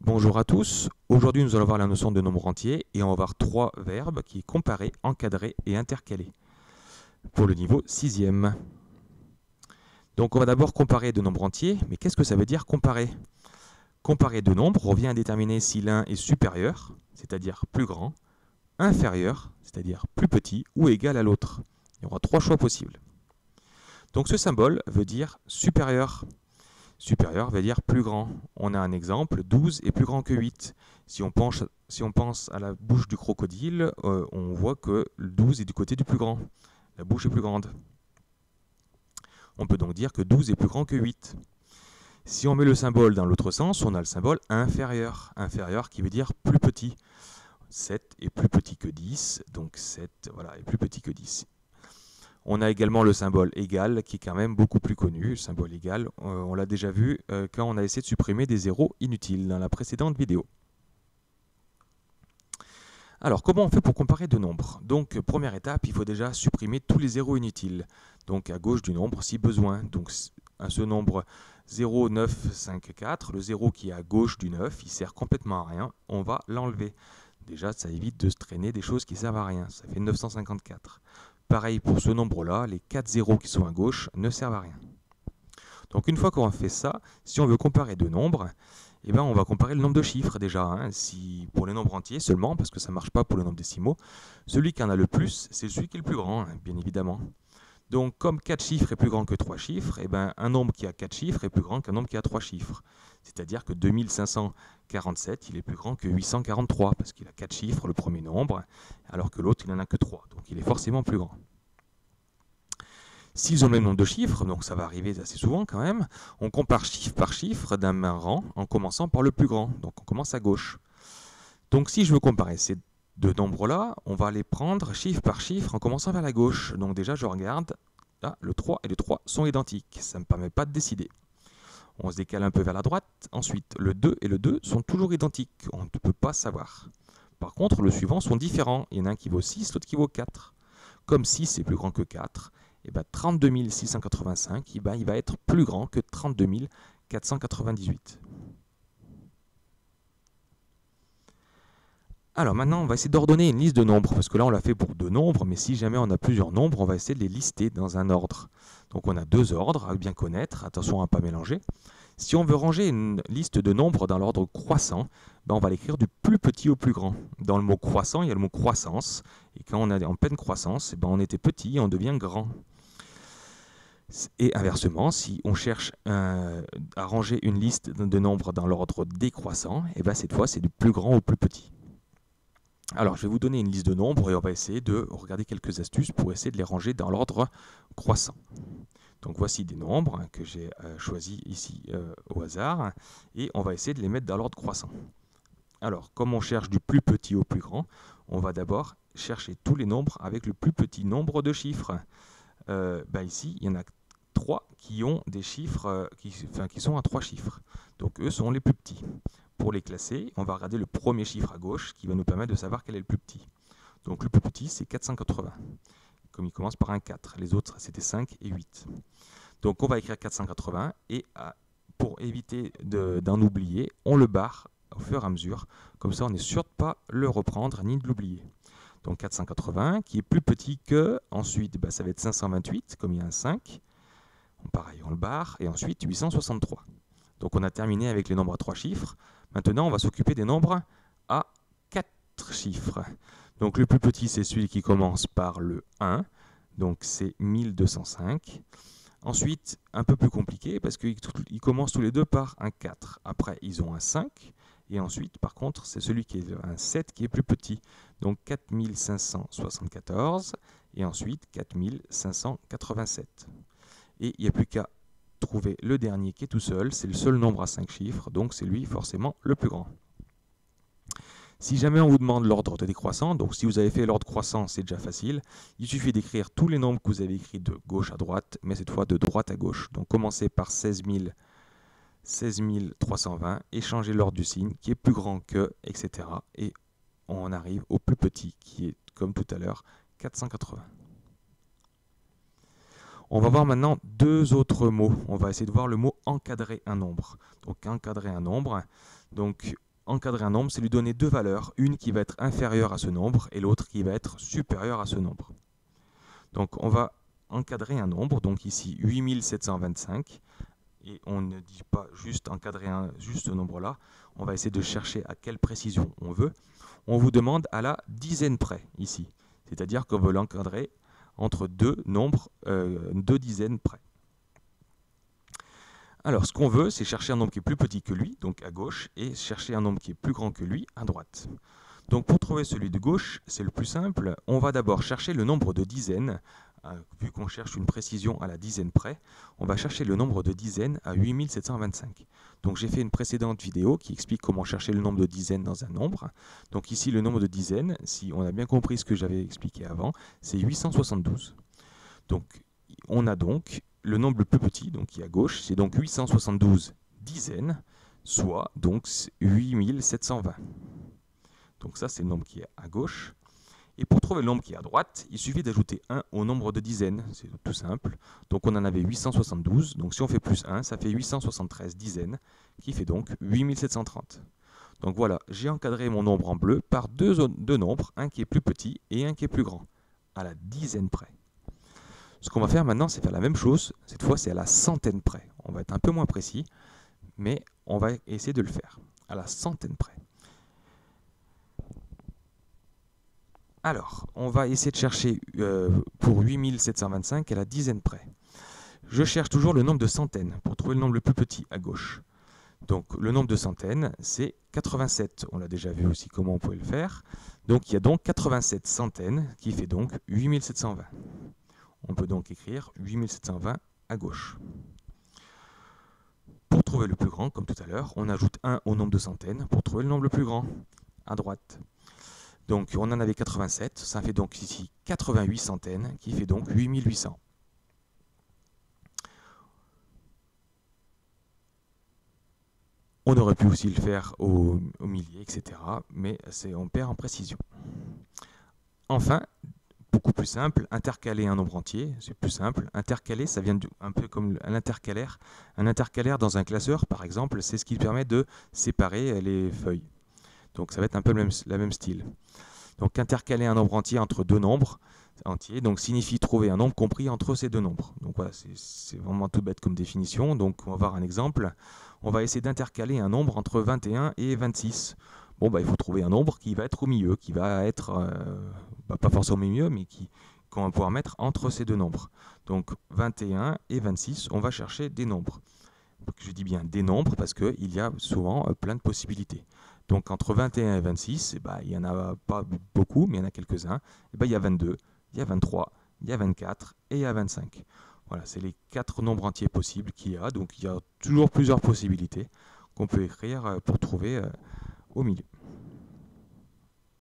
Bonjour à tous, aujourd'hui nous allons voir la notion de nombre entier et on va voir trois verbes qui sont comparer, encadrer et intercaler pour le niveau 6e. Donc on va d'abord comparer deux nombres entiers, mais qu'est-ce que ça veut dire comparer? Comparer deux nombres revient à déterminer si l'un est supérieur, c'est-à-dire plus grand, inférieur, c'est-à-dire plus petit, ou égal à l'autre. Il y aura trois choix possibles. Donc ce symbole veut dire supérieur. Supérieur veut dire plus grand. On a un exemple, 12 est plus grand que 8. Si on pense à la bouche du crocodile, on voit que le 12 est du côté du plus grand. La bouche est plus grande. On peut donc dire que 12 est plus grand que 8. Si on met le symbole dans l'autre sens, on a le symbole inférieur. Inférieur qui veut dire plus petit. 7 est plus petit que 10, donc 7 voilà, est plus petit que 10. On a également le symbole égal qui est quand même beaucoup plus connu. Le symbole égal, on l'a déjà vu quand on a essayé de supprimer des zéros inutiles dans la précédente vidéo. Alors, comment on fait pour comparer deux nombres? Donc, première étape, il faut déjà supprimer tous les zéros inutiles. Donc, à gauche du nombre, si besoin. Donc, à ce nombre 0, 9, 5, 4, le 0 qui est à gauche du 9, il sert complètement à rien. On va l'enlever. Déjà, ça évite de se traîner des choses qui servent à rien. Ça fait 954. Pareil pour ce nombre-là, les 4 zéros qui sont à gauche ne servent à rien. Donc une fois qu'on a fait ça, si on veut comparer deux nombres, eh ben on va comparer le nombre de chiffres déjà. Si, pour les nombres entiers seulement, parce que ça ne marche pas pour les nombres décimaux, celui qui en a le plus, c'est celui qui est le plus grand, bien évidemment. Donc comme 4 chiffres est plus grand que 3 chiffres, eh ben, un nombre qui a 4 chiffres est plus grand qu'un nombre qui a 3 chiffres. C'est-à-dire que 2547, il est plus grand que 843, parce qu'il a 4 chiffres, le premier nombre, alors que l'autre, il n'en a que 3. Donc il est forcément plus grand. S'ils ont le même nombre de chiffres, donc ça va arriver assez souvent quand même, on compare chiffre par chiffre d'un même rang en commençant par le plus grand. Donc on commence à gauche. Donc si je veux comparer ces deux nombres-là, on va les prendre chiffre par chiffre en commençant vers la gauche. Donc déjà, je regarde, là, le 3 et le 3 sont identiques. Ça ne me permet pas de décider. On se décale un peu vers la droite. Ensuite, le 2 et le 2 sont toujours identiques. On ne peut pas savoir. Par contre, le suivant sont différents. Il y en a un qui vaut 6, l'autre qui vaut 4. Comme 6 est plus grand que 4, et ben 32 685, il va être plus grand que 32 498. Alors maintenant, on va essayer d'ordonner une liste de nombres, parce que là, on l'a fait pour deux nombres, mais si jamais on a plusieurs nombres, on va essayer de les lister dans un ordre. Donc on a deux ordres à bien connaître, attention à ne pas mélanger. Si on veut ranger une liste de nombres dans l'ordre croissant, ben on va l'écrire du plus petit au plus grand. Dans le mot croissant, il y a le mot croissance, et quand on est en pleine croissance, ben on était petit et on devient grand. Et inversement, si on cherche à ranger une liste de nombres dans l'ordre décroissant, et ben cette fois c'est du plus grand au plus petit. Alors, je vais vous donner une liste de nombres et on va essayer de regarder quelques astuces pour essayer de les ranger dans l'ordre croissant. Donc, voici des nombres que j'ai choisis ici au hasard et on va essayer de les mettre dans l'ordre croissant. Alors, comme on cherche du plus petit au plus grand, on va d'abord chercher tous les nombres avec le plus petit nombre de chiffres. Ici, il y en a 3 qui ont des chiffres qui sont à 3 chiffres. Donc, eux sont les plus petits. Pour les classer, on va regarder le premier chiffre à gauche qui va nous permettre de savoir quel est le plus petit. Donc le plus petit, c'est 480. Comme il commence par un 4, les autres, c'était 5 et 8. Donc on va écrire 480 et pour éviter d'en oublier, on le barre au fur et à mesure. Comme ça, on n'est sûr de ne pas le reprendre ni de l'oublier. Donc 480 qui est plus petit que, ensuite, ça va être 528, comme il y a un 5. Pareil, on le barre, et ensuite 863. Donc on a terminé avec les nombres à 3 chiffres. Maintenant, on va s'occuper des nombres à 4 chiffres. Donc le plus petit, c'est celui qui commence par le 1. Donc c'est 1205. Ensuite, un peu plus compliqué, parce qu'ils commencent tous les deux par un 4. Après, ils ont un 5. Et ensuite, par contre, c'est celui qui est un 7 qui est plus petit. Donc 4574. Et ensuite, 4587. Et il n'y a plus qu'à trouver le dernier qui est tout seul, c'est le seul nombre à 5 chiffres, donc c'est lui forcément le plus grand. Si jamais on vous demande l'ordre de décroissant, donc si vous avez fait l'ordre croissant, c'est déjà facile, il suffit d'écrire tous les nombres que vous avez écrits de gauche à droite, mais cette fois de droite à gauche. Donc commencez par 16 320 et changer l'ordre du signe qui est plus grand que, etc. Et on arrive au plus petit qui est, comme tout à l'heure, 480. On va voir maintenant deux autres mots. On va essayer de voir le mot encadrer un nombre. Donc encadrer un nombre. Donc encadrer un nombre, c'est lui donner deux valeurs, une qui va être inférieure à ce nombre et l'autre qui va être supérieure à ce nombre. Donc on va encadrer un nombre, donc ici 8725, et on ne dit pas juste encadrer juste ce nombre-là, on va essayer de chercher à quelle précision on veut. On vous demande à la dizaine près, ici, c'est-à-dire qu'on veut l'encadrer entre deux nombres, deux dizaines près. Alors, ce qu'on veut, c'est chercher un nombre qui est plus petit que lui, donc à gauche, et chercher un nombre qui est plus grand que lui, à droite. Donc, pour trouver celui de gauche, c'est le plus simple. On va d'abord chercher le nombre de dizaines. Vu qu'on cherche une précision à la dizaine près, on va chercher le nombre de dizaines à 8725. Donc, j'ai fait une précédente vidéo qui explique comment chercher le nombre de dizaines dans un nombre. Donc, ici, le nombre de dizaines, si on a bien compris ce que j'avais expliqué avant, c'est 872. Donc, on a donc le nombre le plus petit, donc qui est à gauche, c'est donc 872 dizaines, soit donc 8720. Donc ça, c'est le nombre qui est à gauche. Et pour trouver le nombre qui est à droite, il suffit d'ajouter 1 au nombre de dizaines. C'est tout simple. Donc on en avait 872. Donc si on fait plus 1, ça fait 873 dizaines, qui fait donc 8730. Donc voilà, j'ai encadré mon nombre en bleu par deux nombres, un qui est plus petit et un qui est plus grand, à la dizaine près. Ce qu'on va faire maintenant, c'est faire la même chose. Cette fois, c'est à la centaine près. On va être un peu moins précis, mais on va essayer de le faire à la centaine près. Alors, on va essayer de chercher pour 8725 à la dizaine près. Je cherche toujours le nombre de centaines pour trouver le nombre le plus petit à gauche. Donc, le nombre de centaines, c'est 87. On l'a déjà vu aussi comment on pouvait le faire. Donc, il y a donc 87 centaines qui fait donc 8720. On peut donc écrire 8720 à gauche. Pour trouver le plus grand, comme tout à l'heure, on ajoute 1 au nombre de centaines pour trouver le nombre le plus grand, à droite. Donc on en avait 87, ça fait donc ici 88 centaines, qui fait donc 8800. On aurait pu aussi le faire au millier, etc. Mais on perd en précision. Enfin, beaucoup plus simple, intercaler un nombre entier, c'est plus simple. Intercaler, ça vient un peu comme un intercalaire. Un intercalaire dans un classeur, par exemple, c'est ce qui permet de séparer les feuilles. Donc ça va être un peu le même style. Donc intercaler un nombre entier entre deux nombres entiers, donc signifie trouver un nombre compris entre ces deux nombres. Donc voilà, c'est vraiment tout bête comme définition. Donc on va voir un exemple. On va essayer d'intercaler un nombre entre 21 et 26. Bon, il faut trouver un nombre qui va être au milieu, qui va être, pas forcément au milieu, mais qu'on va pouvoir mettre entre ces deux nombres. Donc 21 et 26, on va chercher des nombres. Je dis bien des nombres parce qu'il y a souvent plein de possibilités. Donc entre 21 et 26, il n'y en a pas beaucoup, mais il y en a quelques-uns. Il y a 22, il y a 23, il y a 24 et il y a 25. Voilà, c'est les 4 nombres entiers possibles qu'il y a. Donc il y a toujours plusieurs possibilités qu'on peut écrire pour trouver au milieu.